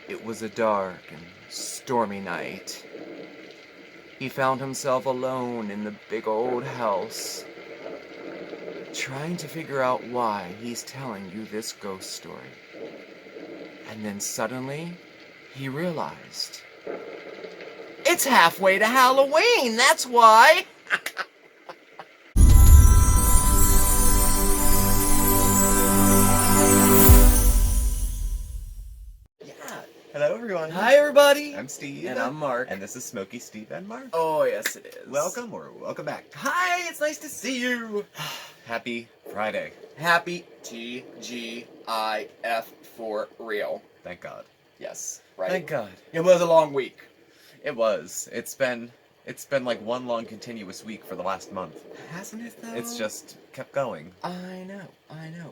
It was a dark and stormy night. He found himself alone in the big old house, trying to figure out why he's telling you this ghost story. And then suddenly, he realized, it's halfway to Halloween, that's why! Hello, everyone. Hi, everybody. I'm Steve. And I'm Mark. And this is SmokeySteveAndMarc. Oh, yes, it is. Welcome or welcome back. Hi, it's nice to see you. Happy Friday. Happy TGIF for real. Thank God. Yes, right. Thank God. It was a long week. It was. It's been like one long continuous week for the last month. Hasn't it, though? It's just kept going. I know,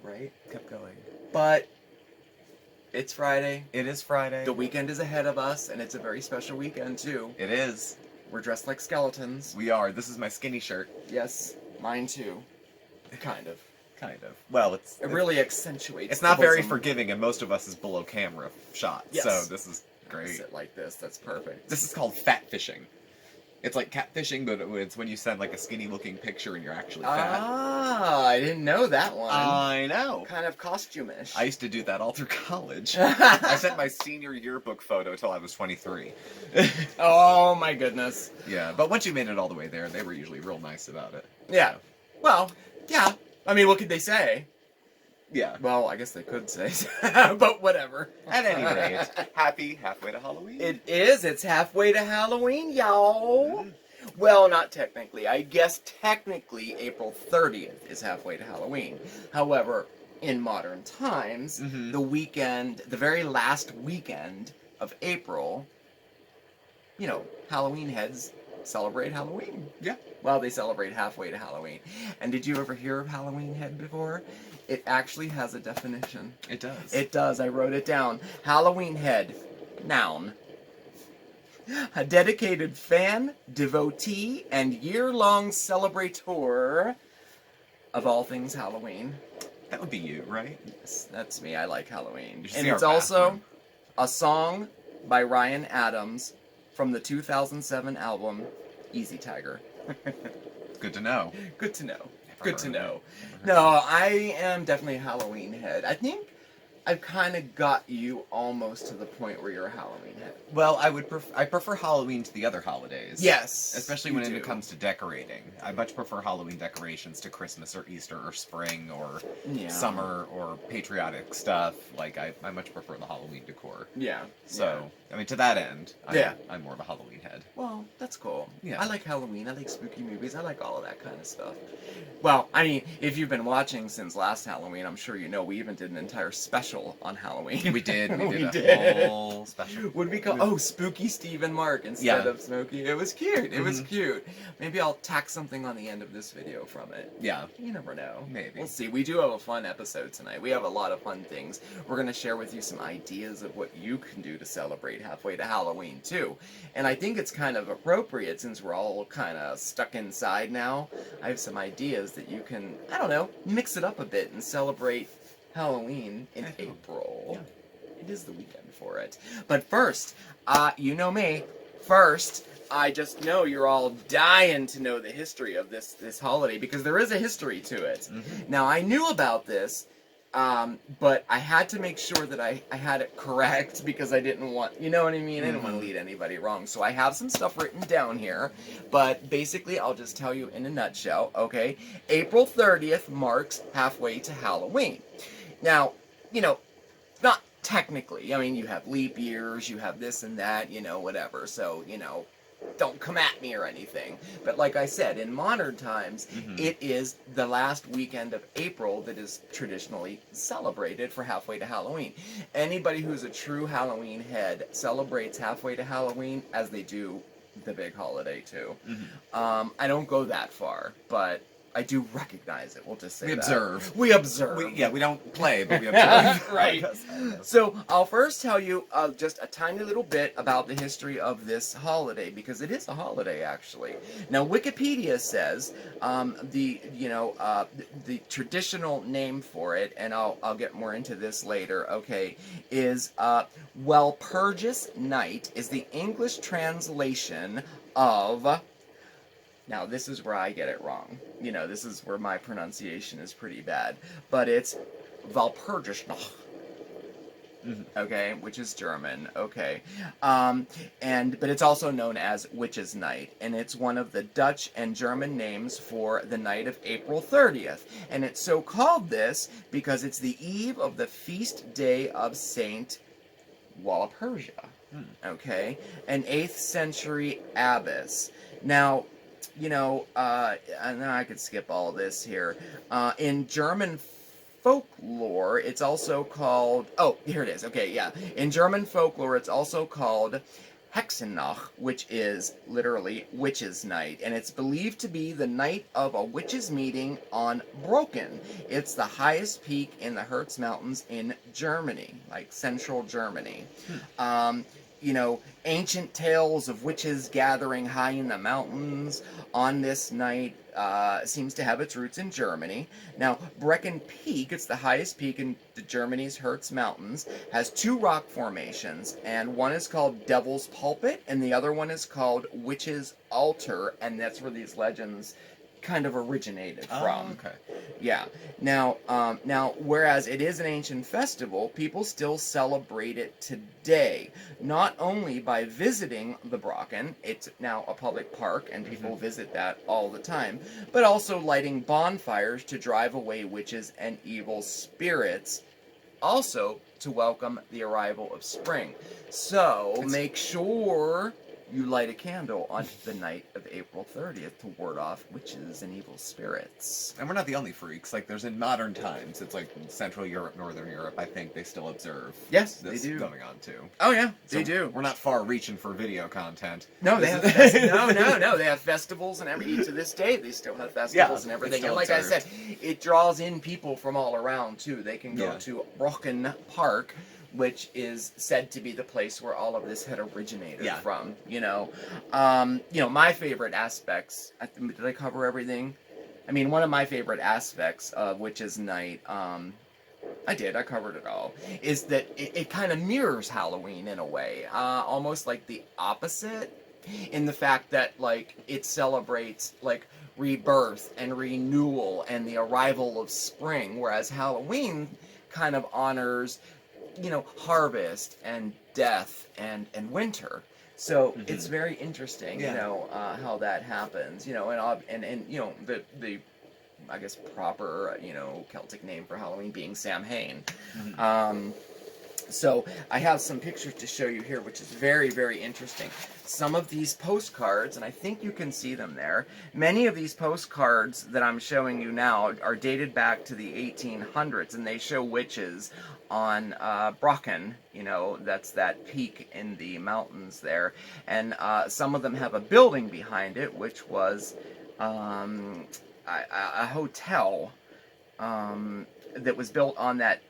right? Kept going. But it's Friday. It is Friday. The weekend is ahead of us, and it's a very special weekend, too. It is. We're dressed like skeletons. We are. This is my skinny shirt. Yes, mine, too. Kind of. Kind of. Well, It really accentuates It's not the very bosom. forgiving, and most of us is below camera shot. Yes. So this is great. Sit like this. That's perfect. This is called fat fishing. It's like catfishing, but it's when you send like a skinny looking picture and you're actually fat. Ah, I didn't know that one. I know. Kind of costume-ish. I used to do that all through college. I sent my senior yearbook photo till I was 23. Oh my goodness. Yeah, but once you made it all the way there, they were usually real nice about it. Yeah. Well, yeah. I mean, what could they say? Yeah. Well, I guess they could say, but whatever. At any rate, happy halfway to Halloween. It is. It's halfway to Halloween, y'all. Well, not technically. I guess technically April 30th is halfway to Halloween. However, in modern times, the weekend, the very last weekend of April, you know, Halloween heads celebrate Halloween. Yeah. Well, they celebrate halfway to Halloween. And did you ever hear of Halloween head before? It actually has a definition. It does. It does. I wrote it down. Halloween head, noun. A dedicated fan, devotee, and year-long celebrator of all things Halloween. That would be you, right? Yes, that's me. I like Halloween. You should And see our it's also bathroom. a song by Ryan Adams from the 2007 album Easy Tiger. Good to know. Good to know. Never Good to heard know. of it. No, I am definitely a Halloween head. I think I've kind of got you almost to the point where you're a Halloween head. Well, I prefer Halloween to the other holidays. Yes. Especially when it comes to decorating. I much prefer Halloween decorations to Christmas or Easter or spring or summer or patriotic stuff. Like, I much prefer the Halloween decor. Yeah. So, I mean, to that end, I'm more of a Halloween head. Well, that's cool. Yeah. I like Halloween. I like spooky movies. I like all of that kind of stuff. Well, I mean, if you've been watching since last Halloween, I'm sure you know we even did an entire special on Halloween. We did. We did We a whole special. Would we call Spooky Steve and Mark instead of Smokey? It was cute. It was cute. Maybe I'll tack something on the end of this video from it. Yeah. You never know. Maybe. We'll see. We do have a fun episode tonight. We have a lot of fun things. We're going to share with you some ideas of what you can do to celebrate halfway to Halloween, too. And I think it's kind of appropriate since we're all kind of stuck inside now. I have some ideas that you can, I don't know, mix it up a bit and celebrate Halloween in April. Yeah. It is the weekend for it. But first, you know me. First, I just know you're all dying to know the history of this holiday because there is a history to it. Now, I knew about this, but I had to make sure that I had it correct because I didn't want, you know what I mean? I didn't want to lead anybody wrong. So I have some stuff written down here, but basically I'll just tell you in a nutshell, okay? April 30th marks halfway to Halloween. Now, you know, not technically. I mean, you have leap years, you have this and that, you know, whatever. So, you know, don't come at me or anything. But like I said, in modern times, it is the last weekend of April that is traditionally celebrated for halfway to Halloween. Anybody who's a true Halloween head celebrates halfway to Halloween as they do the big holiday too. I don't go that far, but I do recognize it. We'll just say We that. observe. We observe. We don't play, but we observe. Right. So I'll first tell you just a tiny little bit about the history of this holiday, because it is a holiday actually. Now Wikipedia says the traditional name for it, and I'll get more into this later. Okay, is Walpurgis Night is the English translation of. Now, this is where I get it wrong. This is where my pronunciation is pretty bad. But it's Walpurgisnacht. Okay, which is German. Okay. But it's also known as Witches' Night. And it's one of the Dutch and German names for the night of April 30th. And it's so called this because it's the eve of the feast day of Saint Walpurga. Okay? An 8th century abbess. Now, and then I could skip all this here. In German folklore, it's also called... Oh, here it is. Okay, yeah. In German folklore, it's also called Hexennacht, which is literally Witches' Night. And it's believed to be the night of a witches' meeting on Brecon. It's the highest peak in the Harz Mountains in Germany, like central Germany. Ancient tales of witches gathering high in the mountains on this night seems to have its roots in Germany. Now, Brecon Peak, it's the highest peak in Germany's Harz Mountains, has 2 rock formations, and one is called Devil's Pulpit, and the other one is called Witch's Altar, and that's where these legends kind of originated from. Okay. Yeah. Now, whereas it is an ancient festival, people still celebrate it today. Not only by visiting the Brecon, it's now a public park, and people visit that all the time, but also lighting bonfires to drive away witches and evil spirits. Also, to welcome the arrival of spring. So, make sure you light a candle on the night of April 30th to ward off witches and evil spirits. And we're not the only freaks. Like, there's in modern times, it's like Central Europe, Northern Europe, I think they still observe Yes, this they do. going on, too. Oh, yeah, So they do. We're not far reaching for video content. No, they have no. They have festivals and everything. To this day, they still have festivals and everything. And like I said, it draws in people from all around, too. They can go to Brecon Park, which is said to be the place where all of this had originated from. My favorite aspects. Did I cover everything? I mean, one of my favorite aspects of Witches' Night, I covered it all, is that it kind of mirrors Halloween in a way, almost like the opposite, in the fact that, like, it celebrates, like, rebirth and renewal and the arrival of spring, whereas Halloween kind of honors harvest and death and winter. So it's very interesting, how that happens, the I guess proper, Celtic name for Halloween being Samhain. So I have some pictures to show you here, which is very, very interesting. Some of these postcards, and I think you can see them there, many of these postcards that I'm showing you now are dated back to the 1800s, and they show witches on Brecon, that's that peak in the mountains there. And some of them have a building behind it, which was a hotel that was built on that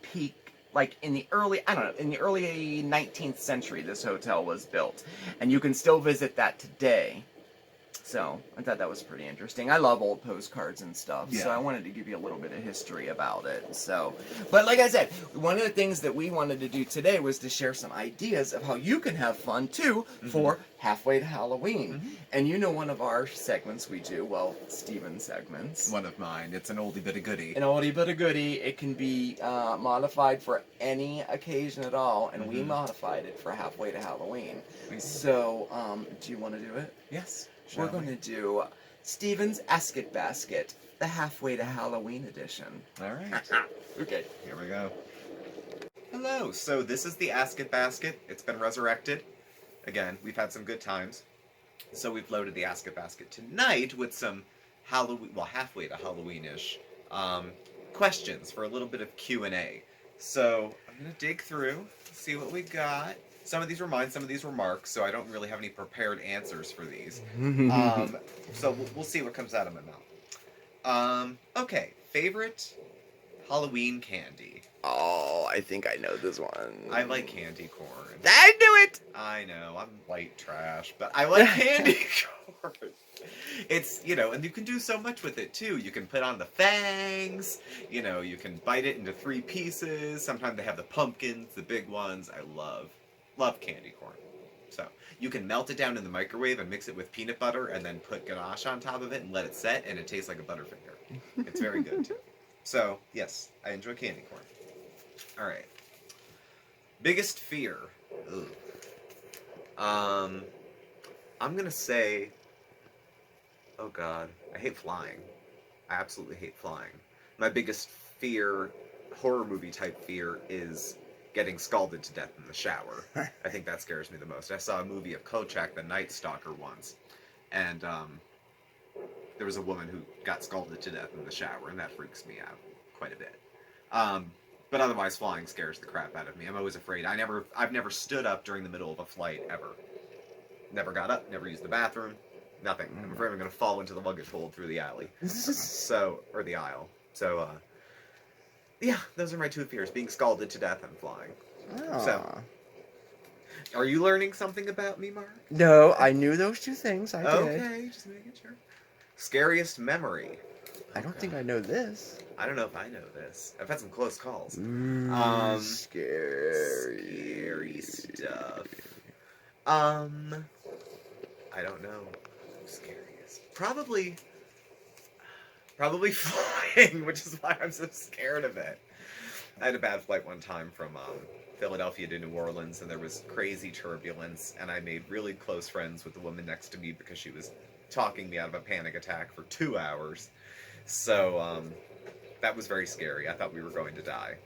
peak. Like in the early 19th century, this hotel was built. And you can still visit that today. So, I thought that was pretty interesting. I love old postcards and stuff, so I wanted to give you a little bit of history about it. So, but like I said, one of the things that we wanted to do today was to share some ideas of how you can have fun, too, for halfway to Halloween. And one of our segments we do, well, Steven's segments. One of mine. It's an oldie but a goodie. An oldie but a goodie. It can be modified for any occasion at all, and we modified it for halfway to Halloween. So, do you want to do it? Yes. We're going to do Steven's Ask It Basket, the halfway to Halloween edition. All right. Okay. Here we go. Hello. So this is the Ask It Basket. It's been resurrected. Again, we've had some good times. So we've loaded the Ask It Basket tonight with some Halloween, well, halfway to Halloween-ish questions for a little bit of Q&A. So I'm going to dig through, see what we got. Some of these were mine, some of these were Mark's, so I don't really have any prepared answers for these. So we'll see what comes out of my mouth. Okay. Favorite Halloween candy. Oh, I think I know this one. I like candy corn. I knew it! I know, I'm white trash, but I like candy corn. It's, and you can do so much with it too. You can put on the fangs, you can bite it into 3 pieces. Sometimes they have the pumpkins, the big ones. I love candy corn. So, you can melt it down in the microwave and mix it with peanut butter and then put ganache on top of it and let it set, and it tastes like a Butterfinger. It's very good too. So, yes, I enjoy candy corn. Alright. Biggest fear. Ugh. I'm gonna say, oh god, I hate flying. I absolutely hate flying. My biggest fear, horror movie type fear, is getting scalded to death in the shower. I think that scares me the most. I saw a movie of Kolchak the Night Stalker once, and there was a woman who got scalded to death in the shower, and that freaks me out quite a bit. But otherwise, flying scares the crap out of me. I'm always afraid. I've never stood up during the middle of a flight, ever. Never got up, never used the bathroom, nothing. I'm afraid I'm going to fall into the luggage hold through the alley. Or the aisle. So, yeah, those are my 2 fears, being scalded to death and flying. Oh. So, are you learning something about me, Mark? No, I knew those 2 things. I did. Okay, just making sure. Scariest memory. I don't think I know this. I don't know if I know this. I've had some close calls. Scary stuff. I don't know. Scariest. Probably flying, which is why I'm so scared of it. I had a bad flight one time from Philadelphia to New Orleans, and there was crazy turbulence, and I made really close friends with the woman next to me because she was talking me out of a panic attack for 2 hours. So, that was very scary. I thought we were going to die.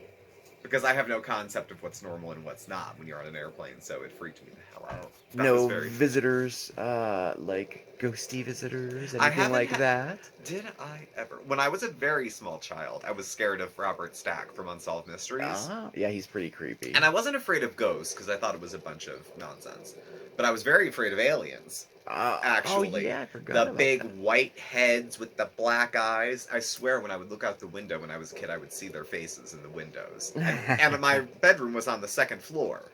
Because I have no concept of what's normal and what's not when you're on an airplane, so it freaked me the hell out. No visitors, like ghosty visitors, anything like that? Did I ever? When I was a very small child, I was scared of Robert Stack from Unsolved Mysteries. Yeah, he's pretty creepy. And I wasn't afraid of ghosts, because I thought it was a bunch of nonsense. But I was very afraid of aliens. Actually. Oh, yeah, I forgot the about big that. white heads with the black eyes. I swear when I would look out the window when I was a kid, I would see their faces in the windows. And my bedroom was on the 2nd floor.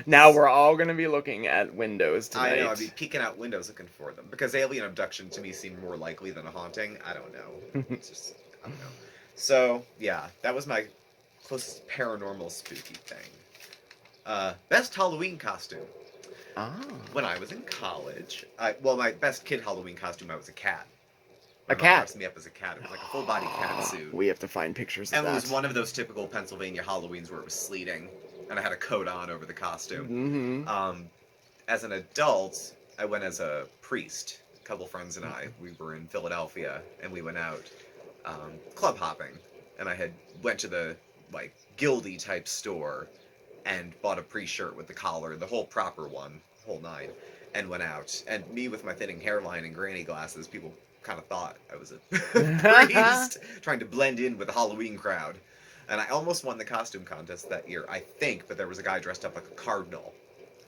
Now we're all going to be looking at windows tonight. I know, I'd be peeking out windows looking for them. Because alien abduction to me seemed more likely than a haunting. I don't know. It's just, I don't know. So, yeah, that was my closest paranormal spooky thing. Best Halloween costume. When I was in college, my best kid Halloween costume, I was a cat. My mom dressed me up as a cat. It was like a full body cat suit. We have to find pictures of that. And that. it was one of those typical Pennsylvania Halloweens where it was sleeting, and I had a coat on over the costume. Mm-hmm. As an adult, I went as a priest. A couple friends and I, we were in Philadelphia, and we went out club hopping, and I went to the guildy type store and bought a priest shirt with the collar, the whole proper one, whole 9, and went out. And me with my thinning hairline and granny glasses, people kind of thought I was a priest trying to blend in with the Halloween crowd. And I almost won the costume contest that year, I think, but there was a guy dressed up like a cardinal.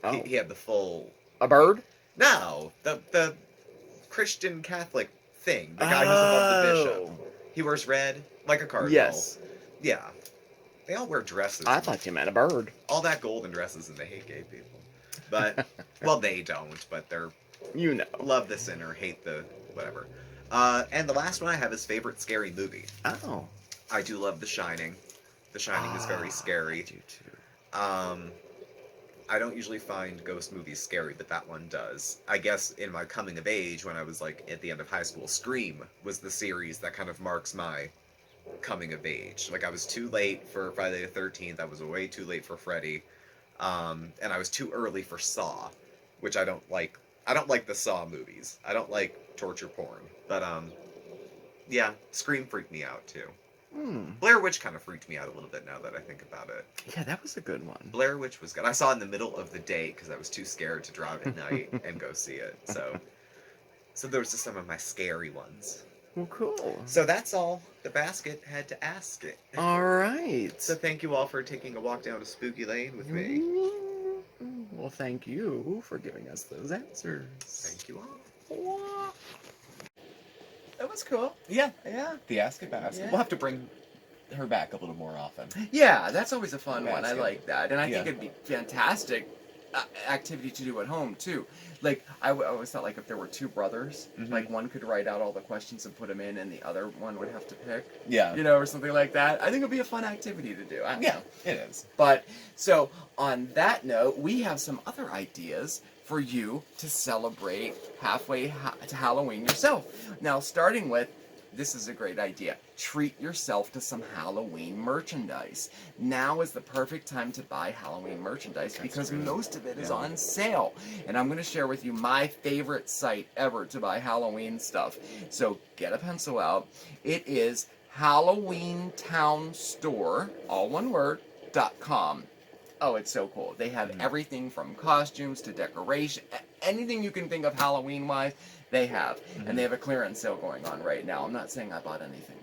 Oh. He had the full... A bird? No, the Christian Catholic thing. The guy who's above the bishop. He wears red, like a cardinal. Yes. Yeah. They all wear dresses. I thought you meant a bird. All that gold in dresses, and they hate gay people. But, well, they don't, but they're... You know. Love the sinner, hate the whatever. And the last one I have is favorite scary movie. Oh. I do love The Shining. The Shining is very scary. I do too. I don't usually find ghost movies scary, but that one does. I guess in my coming of age, when I was at the end of high school, Scream was the series that kind of marks my coming of age. I was too late for Friday the 13th. I was way too late for Freddy. And I was too early for Saw, which I don't like. I don't like the Saw movies. I don't like torture porn. But, yeah, Scream freaked me out, too. Blair Witch kind of freaked me out a little bit now that I think about it. Yeah, that was a good one. Blair Witch was good. I saw it in the middle of the day because I was too scared to drive at night and go see it. So those are some of my scary ones. Well, cool. So that's all the basket had to ask it. All right. So thank you all for taking a walk down a spooky lane with me. Well, thank you for giving us those answers. Thank you all. That was That's cool. Yeah. Yeah. The Ask It Basket. Yeah. We'll have to bring her back a little more often. Yeah, that's always a fun one. I Basket. like that. And I think Yeah. it'd be fantastic activity to do at home, too. Like, I always thought, like, if there were two brothers, Mhm. like, one could write out all the questions and put them in, and the other one would have to pick, Yeah. you know, or something like that. I think it'd be a fun activity to do. I don't Yeah, know. it is. But, so, on that note, we have some other ideas for you to celebrate halfway to Halloween yourself. Now, starting with, this is a great idea. Treat yourself to some Halloween merchandise. Now is the perfect time to buy Halloween merchandise because most of it is on sale. And I'm going to share with you my favorite site ever to buy Halloween stuff. So get a pencil out. It is HalloweenTownStore, all one word, .com. Oh, it's so cool. They have everything from costumes to decoration. Anything you can think of Halloween-wise, they have. And they have a clearance sale going on right now. I'm not saying I bought anything.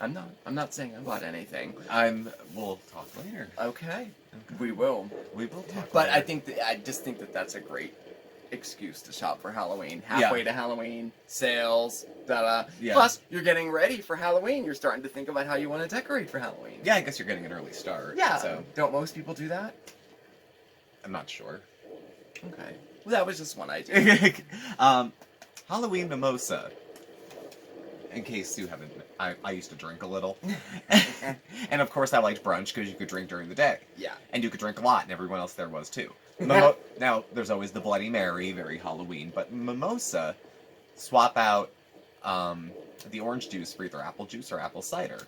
I'm not saying I bought anything. We'll talk later. Okay. We will. We will talk But later. I just think that that's a great excuse to shop for Halloween. Halfway to Halloween, sales, da-da. Yeah. Plus, you're getting ready for Halloween. You're starting to think about how you want to decorate for Halloween. Yeah, I guess you're getting an early start. Yeah. So Don't most people do that? I'm not sure. Okay. Well, that was just one idea. Halloween Mimosa. In case you haven't, I used to drink a little. And of course I liked brunch because you could drink during the day. Yeah. And you could drink a lot, and everyone else there was too. Now, there's always the Bloody Mary, very Halloween, but Mimosa, swap out the orange juice for either apple juice or apple cider.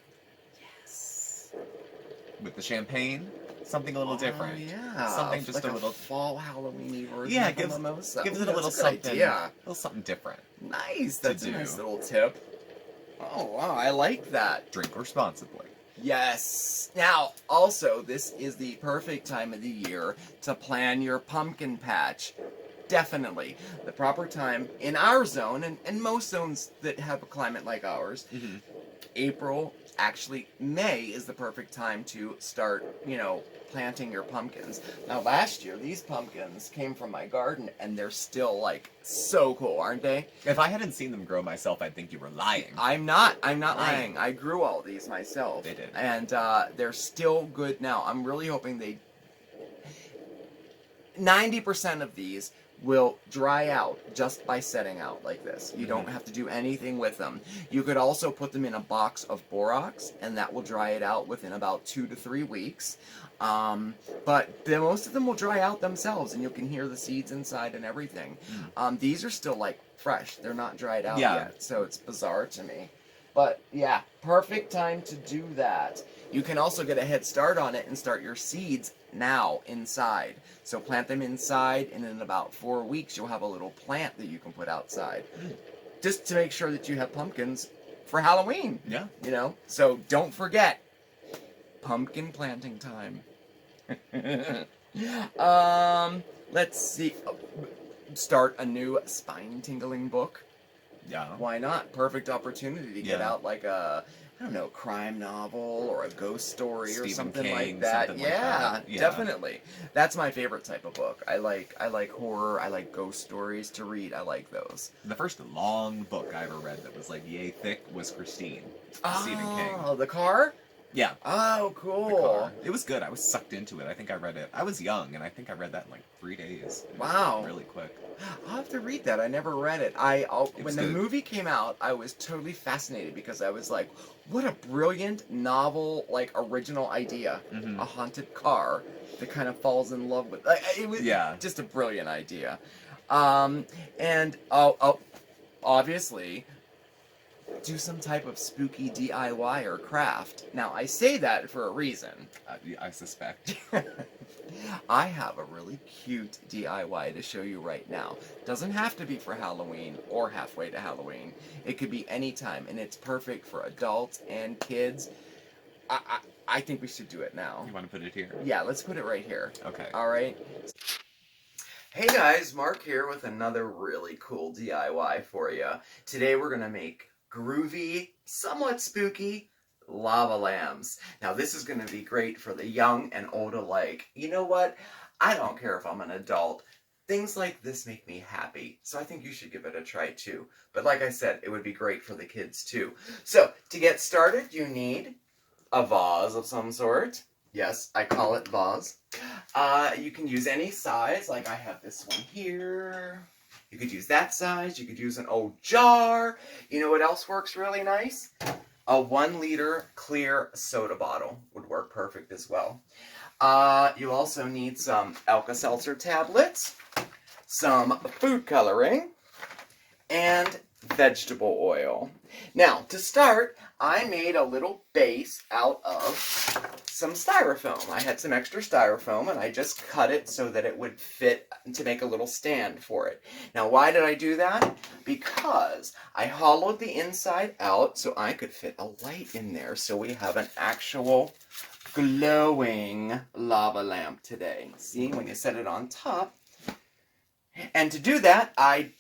Yes. With the champagne, something a little different. Yeah. Something just like a little... fall Halloween-y version Yeah, of a mimosa. gives Ooh, it a little that's good something. idea. A little something different. Nice. That's a do. nice little tip. Oh, wow. I like that. Drink responsibly. Yes. Now, also, this is the perfect time of the year to plan your pumpkin patch. Definitely. The proper time in our zone, and most zones that have a climate like ours, April, actually May is the perfect time to start, planting your pumpkins. Now, last year, these pumpkins came from my garden, and they're still, so cool, aren't they? If I hadn't seen them grow myself, I'd think you were lying. I'm not lying. I grew all these myself. They did. And they're still good now. I'm really hoping 90% of these will dry out just by setting out like this. You don't have to do anything with them. You could also put them in a box of borax, and that will dry it out within about 2 to 3 weeks. But most of them will dry out themselves, and you can hear the seeds inside and everything. These are still fresh. They're not dried out yet, so it's bizarre to me. But yeah, perfect time to do that. You can also get a head start on it and start your seeds now inside. So plant them inside, and in about 4 weeks you'll have a little plant that you can put outside. Just to make sure that you have pumpkins for Halloween. Yeah. So don't forget, pumpkin planting time. Let's see. Start a new spine-tingling book. Yeah. Why not? Perfect opportunity to get out a crime novel or a ghost story or Stephen something King, like that. something like that. Yeah. Definitely. That's my favorite type of book. I like horror. I like ghost stories to read. I like those. The first long book I ever read that was yay thick was Christine. Stephen King. Oh, The Car? Yeah. Oh, The cool. Car. It was good. I was sucked into it. I think I read it. I was young, and I think I read that in 3 days. It was Wow. really quick. I'll have to read that. I never read it. When the movie came out, I was totally fascinated because I was like, what a brilliant novel, original idea. A haunted car that kind of falls in love with... it was just a brilliant idea. And obviously, do some type of spooky DIY or craft. Now, I say that for a reason. I suspect. I have a really cute DIY to show you right now. Doesn't have to be for Halloween or halfway to Halloween. It could be any time, and it's perfect for adults and kids. I think we should do it now. You want to put it here? Yeah, let's put it right here. Okay. All right. Hey guys, Mark here with another really cool DIY for you. Today we're going to make groovy, somewhat spooky lava lamps. Now this is going to be great for the young and old alike. You know what? I don't care if I'm an adult. things like this make me happy. So I think you should give it a try too. But like I said, it would be great for the kids too. So to get started, you need a vase of some sort. Yes, I call it vase. You can use any size, like I have this one here. You could use that size. You could use an old jar. You know what else works really nice? A 1 liter clear soda bottle would work perfect as well. You also need some Alka-Seltzer tablets, some food coloring, and vegetable oil. Now, to start, I made a little base out of some styrofoam. I had some extra styrofoam, and I just cut it so that it would fit to make a little stand for it. Now, why did I do that? Because I hollowed the inside out so I could fit a light in there, so we have an actual glowing lava lamp today. See, when you set it on top. And to do that, I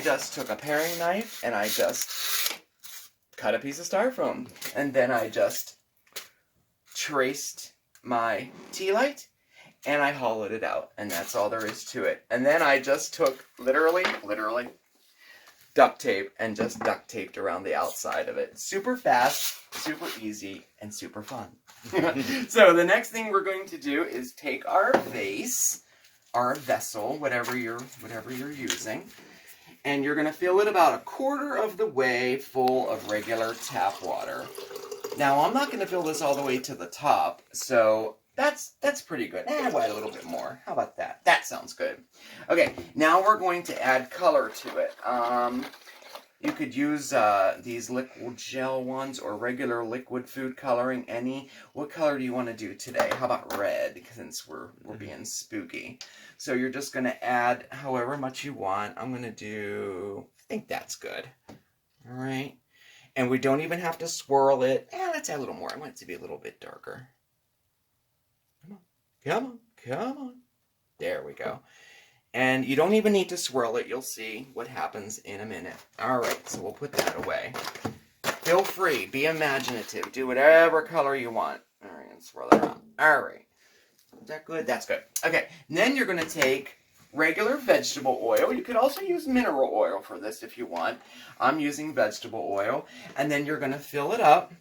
just took a paring knife and I just cut a piece of styrofoam. And then I just traced my tea light and I hollowed it out. And that's all there is to it. And then I just took, literally, duct tape and just duct taped around the outside of it. Super fast, super easy, and super fun. So the next thing we're going to do is take our vase, our vessel, whatever you're using, and you're going to fill it about 1/4 of the way full of regular tap water. Now, I'm not going to fill this all the way to the top, so that's pretty good. I'll add a little bit more. How about that? That sounds good. Okay, now we're going to add color to it. You could use these liquid gel ones or regular liquid food coloring, any. What color do you want to do today? How about red, since we're being spooky? So you're just going to add however much you want. I'm going to do, I think that's good. All right. And we don't even have to swirl it. Let's add a little more. I want it to be a little bit darker. Come on. There we go. And you don't even need to swirl it. You'll see what happens in a minute. All right, so we'll put that away. Feel free. Be imaginative. Do whatever color you want. All right, and swirl that around. All right. Is that good? That's good. Okay, and then you're going to take regular vegetable oil. You could also use mineral oil for this if you want. I'm using vegetable oil. And then you're going to fill it up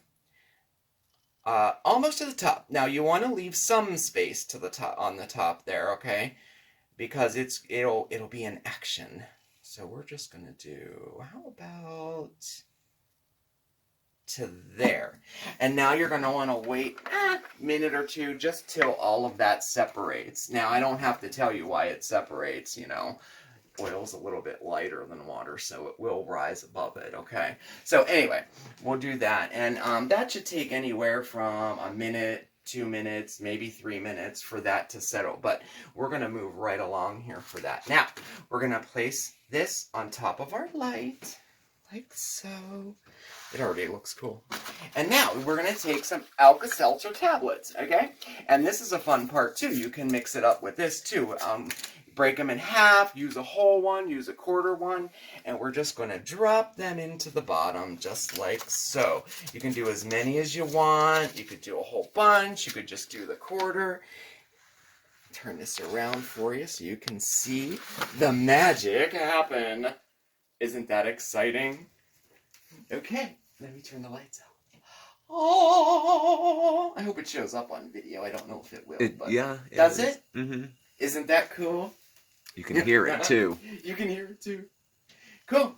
almost to the top. Now, you want to leave some space to the top, on the top there, okay? Because it'll be in action. So we're just going to do, how about to there? And now you're going to want to wait a minute or two just till all of that separates. Now, I don't have to tell you why it separates, you know. Oil's a little bit lighter than water, so it will rise above it, okay? So anyway, we'll do that. And that should take anywhere from a minute, 2 minutes, maybe 3 minutes for that to settle. But we're going to move right along here for that. Now, we're going to place this on top of our light, like so. It already looks cool. And now, we're going to take some Alka-Seltzer tablets, okay? And this is a fun part, too. You can mix it up with this, too. Break them in half, use a whole one, use a quarter one, and we're just going to drop them into the bottom just like so. You can do as many as you want. You could do a whole bunch. You could just do the quarter. Turn this around for you so you can see the magic happen. Isn't that exciting? Okay, let me turn the lights out. Oh, I hope it shows up on video. I don't know if it will. But yeah. Does it? Mm-hmm. Isn't that cool? You can hear it, too. You can hear it, too. Cool.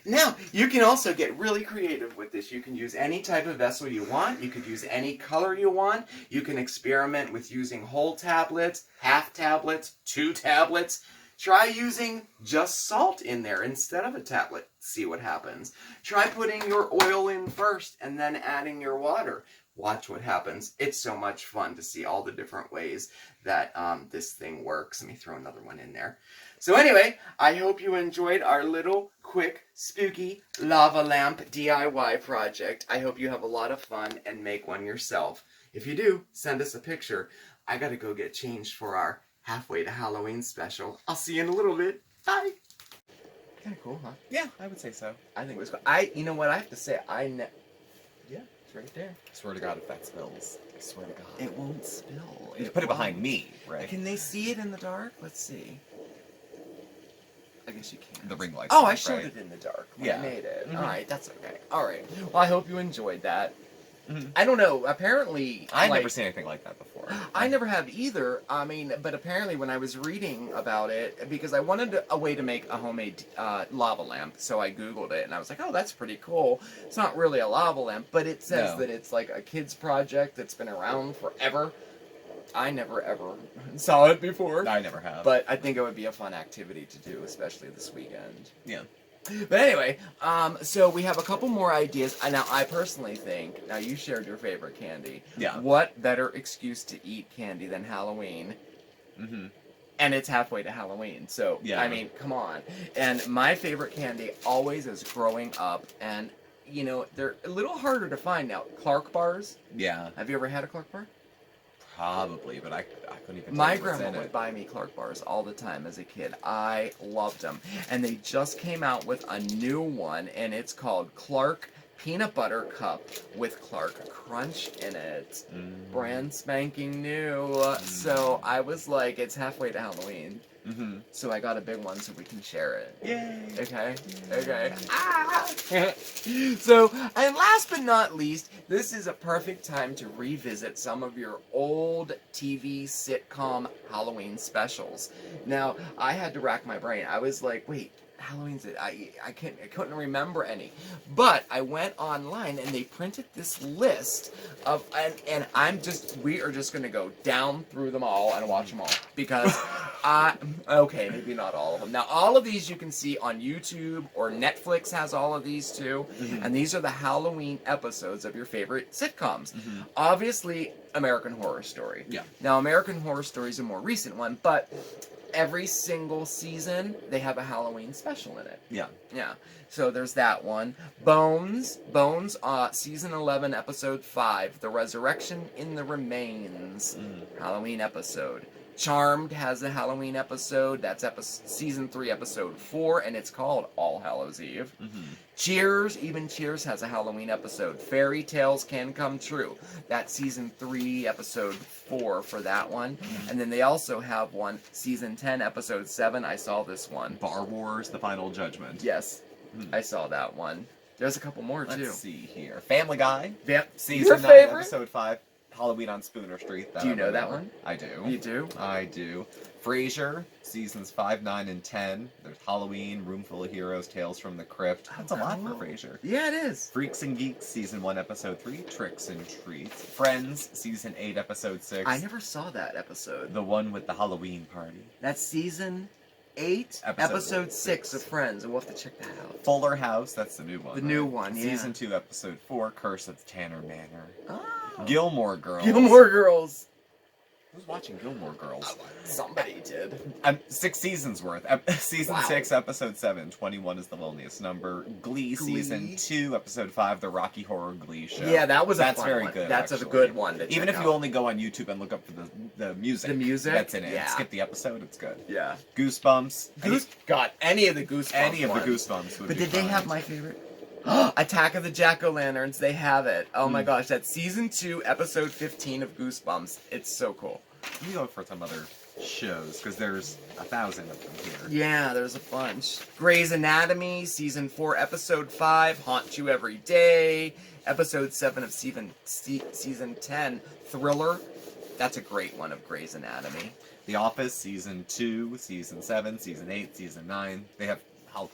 Now, you can also get really creative with this. You can use any type of vessel you want. You could use any color you want. You can experiment with using whole tablets, half tablets, 2 tablets. Try using just salt in there instead of a tablet. See what happens. Try putting your oil in first and then adding your water. Watch what happens. It's so much fun to see all the different ways that this thing works. Let me throw another one in there. So anyway, I hope you enjoyed our little, quick, spooky lava lamp DIY project. I hope you have a lot of fun and make one yourself. If you do, send us a picture. I gotta go get changed for our halfway to Halloween special. I'll see you in a little bit. Bye! Kind of cool, huh? Yeah, I would say so. I think it was cool. You know what I have to say? Yeah, it's right there. there. Swear to God, if that spills, I swear to God. It won't spill. You put it behind won't. me, right? Can they see it in the dark? Let's see. I guess you can. The ring light. Oh, I showed it in the dark when I Yeah. made it. Mhm. All right, that's okay. All right. Well, I hope you enjoyed that. Mhm. I don't know. Apparently, I've like, never seen anything like that before. I never have either. I mean, but apparently when I was reading about it, because I wanted a way to make a homemade lava lamp, so I Googled it, and I was like, oh, that's pretty cool. It's not really a lava lamp, but it says No. that it's like a kid's project that's been around forever. I never, ever saw it before. I never have. But I think it would be a fun activity to do, especially this weekend. yeah. But anyway, so we have a couple more ideas. Now, I personally think, now you shared your favorite candy. Yeah. What better excuse to eat candy than Halloween? Mm-hmm. And it's halfway to Halloween, so, Yeah. I mean, come on. And my favorite candy always is growing up, and, you know, they're a little harder to find now. Clark bars. Yeah. Have you ever had a Clark bar? Probably, but I couldn't even. My tell you what's grandma in would it. buy me Clark bars all the time as a kid. I loved them. And they just came out with a new one, and it's called Clark Peanut Butter Cup with Clark Crunch in it. Brand spanking new. So I was like, it's halfway to Halloween. Mm-hmm. So I got a big one so we can share it. Yay. Okay? Okay. Ah! So, and last but not least, this is a perfect time to revisit some of your old TV sitcom Halloween specials. Now, I had to rack my brain. I was like, wait, Halloween's I couldn't remember any. But I went online and they printed this list of and we are just gonna go down through them all and watch them all. Because okay, maybe not all of them. Now all of these you can see on YouTube, or Netflix has all of these too. Mhm. And these are the Halloween episodes of your favorite sitcoms. Mhm. Obviously, American Horror Story. Yeah. Now American Horror Story is a more recent one, but every single season they have a Halloween special in it. Yeah. Yeah. So there's that one. Bones, season 11, episode 5, The Resurrection in the Remains, Halloween episode. Charmed has a Halloween episode. That's season 3, episode 4, and it's called All Hallows Eve. Mm-hmm. Cheers, even Cheers has a Halloween episode. Fairy Tales Can Come True. That's season 3, episode 4 for that one. Mm-hmm. And then they also have one, season 10, episode 7. I saw this one. Bar Wars: The Final Judgment. Yes, Hmm. I saw that one. There's a couple more too. Let's see here. Family Guy. Yep. Season Your 9, favorite? episode 5. Halloween on Spooner Street. Do you I know that remember. one? I do. You do? I do. Frasier, seasons 5, 9, and 10. There's Halloween, Room Full of Heroes, Tales from the Crypt. That's a lot for Cool. Frasier. Yeah, it is. Freaks and Geeks, season 1, episode 3. Tricks and Treats. Friends, season 8, episode 6. I never saw that episode. The one with the Halloween party. That's season 8, episode 6 of Friends, and we'll have to check that out. Fuller House, that's the new one. The new one, yeah. Season 2, episode 4. Curse of Tanner Manor. Oh. Gilmore Girls. Gilmore Girls. Who's watching Gilmore Girls? Somebody did. 6 seasons worth. Season Wow. 6, episode 7. 21 is the loneliest number. Glee, season 2, episode 5. The Rocky Horror Glee Show. Yeah, that was That's a fun very one. good. That's a actually. good one to Even check if you out. only go on YouTube and look up for the music. The music? That's in it. Yeah. Skip the episode, it's good. Yeah. Goosebumps. Got any of the Goosebumps Any of the ones. Goosebumps would But be did they fine. have my favorite? Attack of the Jack-O-Lanterns, they have it. Oh my gosh, that's season 2, episode 15 of Goosebumps. It's so cool. Let me go for some other shows, because there's 1,000 of them here. Yeah, there's a bunch. Grey's Anatomy, season 4, episode 5, Haunt You Every Day. Episode 7 of season 10, Thriller. That's a great one of Grey's Anatomy. The Office, season 2, season 7, season 8, season 9. They have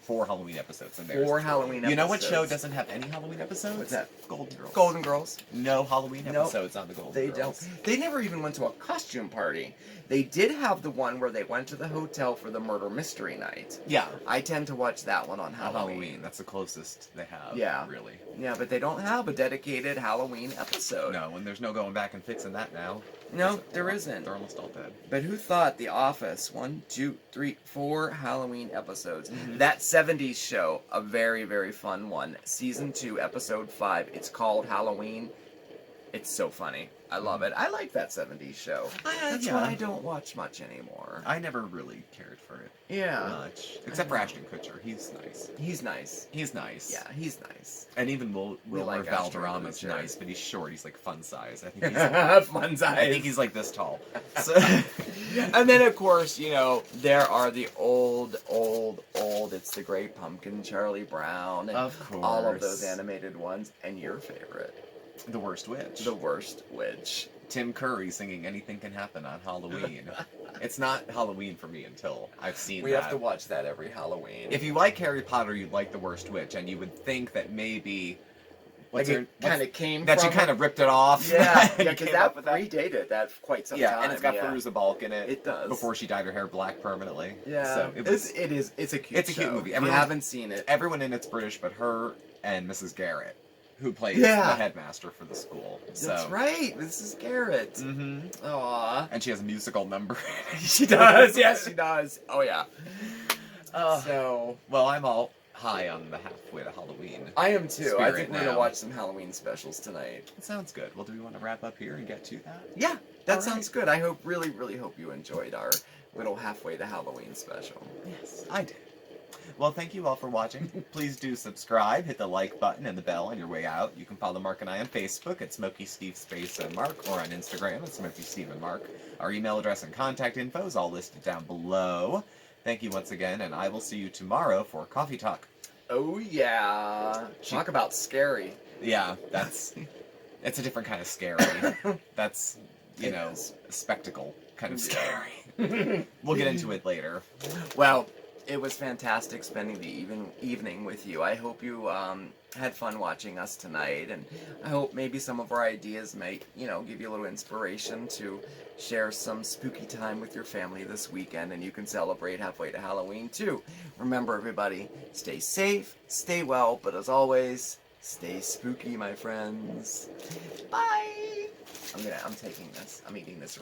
4 Halloween episodes in there. 4 Halloween episodes. You know what show doesn't have any Halloween episodes? What's that? Golden Girls. Golden Girls. No Halloween Nope. episodes on the Golden They Girls. don't. They never even went to a costume party. They did have the one where they went to the hotel for the murder mystery night. Yeah. I tend to watch that one on Halloween. Halloween. That's the closest they have. Yeah. Really. Yeah, but they don't have a dedicated Halloween episode. No, and there's no going back and fixing that now. No, there isn't. They're almost all dead. But who thought The Office, 1, 2, 3, 4 Halloween episodes? Mhm. That 70s show, a very, very fun one. Season 2, episode 5. It's called Halloween. It's so funny. I love it. I like that 70s show. That's yeah. why I don't watch much anymore. I never really cared for it much. Except for Ashton Kutcher. He's nice. He's nice. He's nice. Yeah, he's nice. And even Wilmer like Valderrama's Ashton Kutcher. nice, but he's short. He's like fun size. I think he's Fun size. I think he's like this tall. So And then, of course, you know, there are the old, It's the Great Pumpkin, Charlie Brown, and Of course. all of those animated ones. And your favorite, The Worst Witch. The Worst Witch. Tim Curry singing Anything Can Happen on Halloween. It's not Halloween for me until I've seen We that. have to watch that every Halloween. If you like Harry Potter, you'd like The Worst Witch, and you would think that maybe... like it kind of came that from you kind of ripped it off. Yeah, You because came up that with that. predated that quite some Yeah, time. and it's got Veruza Balk in it. It does. Before she dyed her hair black permanently. Yeah, So it was, it's a cute it's a cute show. movie. If you Everyone- haven't seen it, everyone in it's British, but her and Mrs. Garrett, who plays Yeah. the headmaster for the school. So. that's right. This is Garrett. Mm-hmm. Aww. And she has a musical number. She does. Yes, she does. Oh yeah. So Well, I'm all high on the halfway to Halloween. I am too. I Spirit think we're gonna now. watch some Halloween specials tonight. Sounds good. Well, do we want to wrap up here and get to that? Yeah, that All sounds good. I really hope you enjoyed our little halfway to Halloween special. Yes, I did. Well, thank you all for watching. Please do subscribe, hit the like button and the bell on your way out. You can follow Mark and I on Facebook at SmokeySteveAndMarc or on Instagram at SmokeySteveAndMarc. Our email address and contact info is all listed down below. Thank you once again, and I will see you tomorrow for Coffee Talk. Oh yeah. Talk about scary. Yeah, it's a different kind of scary. That's, you It know, is. a spectacle kind of scary. We'll get into it later. Well, it was fantastic spending the evening with you. I hope you had fun watching us tonight, and I hope maybe some of our ideas might, you know, give you a little inspiration to share some spooky time with your family this weekend, and you can celebrate halfway to Halloween too. Remember, everybody, stay safe, stay well, but as always, stay spooky, my friends. Bye. I'm eating this.